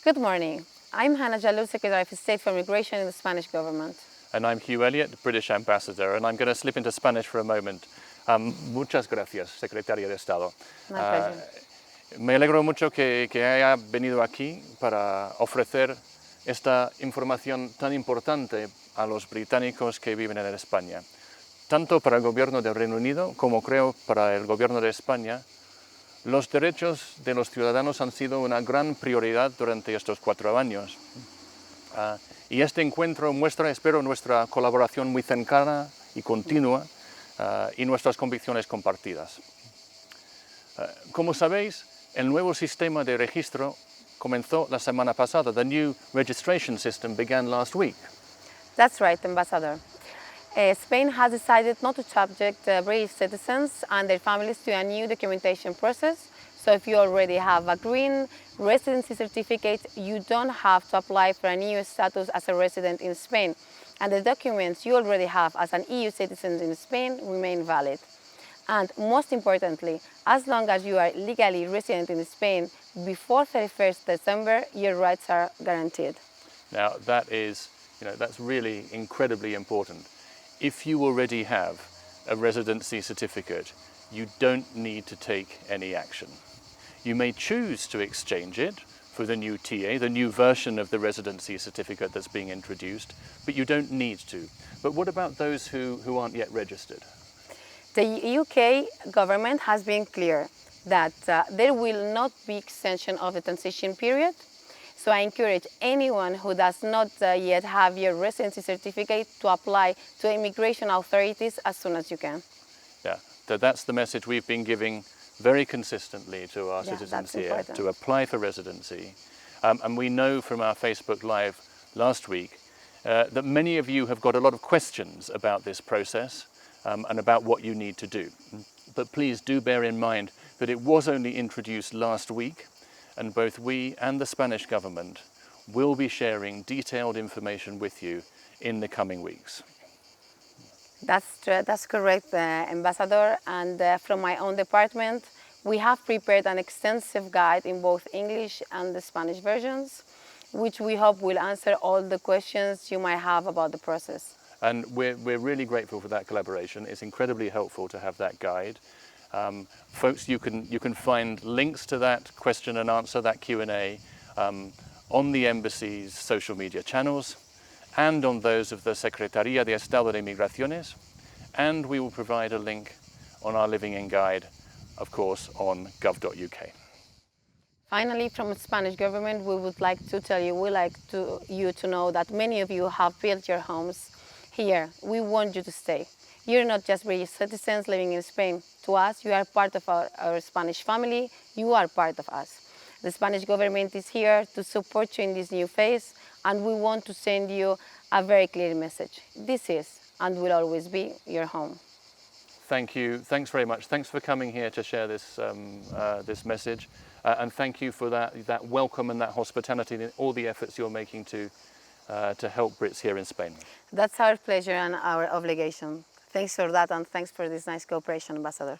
Good morning. I'm Hana Jalloul, Secretary of State for Migration in the Spanish government. And I'm Hugh Elliott, British Ambassador, and I'm going to slip into Spanish for a moment. Muchas gracias, Secretaria de Estado. My pleasure. Me alegro mucho que haya venido aquí para ofrecer esta información tan importante a los británicos que viven en España. Tanto para el gobierno del Reino Unido como creo para el gobierno de España, los derechos de los ciudadanos han sido una gran prioridad durante estos 4 años. Y este encuentro muestra, espero, nuestra colaboración muy cercana y continua y nuestras convicciones compartidas. Como sabéis, el nuevo sistema de registro comenzó la semana pasada. The new registration system began last week. That's right, Ambassador. Spain has decided not to subject British citizens and their families to a new documentation process. So if you already have a green residency certificate, you don't have to apply for a new status as a resident in Spain. And the documents you already have as an EU citizen in Spain remain valid. And most importantly, as long as you are legally resident in Spain before 31st December, your rights are guaranteed. Now that's really incredibly important. If you already have a residency certificate, you don't need to take any action. You may choose to exchange it for the new TA, the new version of the residency certificate that's being introduced, but you don't need to. But what about those who aren't yet registered? The UK government has been clear that there will not be extension of the transition period. So I encourage anyone who does not yet have your residency certificate to apply to immigration authorities as soon as you can. Yeah, that's the message we've been giving very consistently to our citizens here, important. to apply for residency. And we know from our Facebook Live last week that many of you have got a lot of questions about this process and about what you need to do. But please do bear in mind that it was only introduced last week, and both we and the Spanish government will be sharing detailed information with you in the coming weeks. That's correct, Ambassador. And from my own department, we have prepared an extensive guide in both English and the Spanish versions, which we hope will answer all the questions you might have about the process. And we're really grateful for that collaboration. It's incredibly helpful to have that guide. Folks, you can find links to that question and answer, that Q&A, on the embassy's social media channels and on those of the Secretaria de Estado de Migraciones, and we will provide a link on our Living In guide, of course, on gov.uk. Finally, from the Spanish government, we would like to tell you, you to know that many of you have built your homes here. We want you to stay. You're not just British citizens living in Spain. To us, you are part of our Spanish family. You are part of us. The Spanish government is here to support you in this new phase, and we want to send you a very clear message. This is and will always be your home. Thank you. Thanks very much. Thanks for coming here to share this this message, and thank you for that welcome and that hospitality and all the efforts you're making to help Brits here in Spain. That's our pleasure and our obligation. Thanks for that, and thanks for this nice cooperation, Ambassador.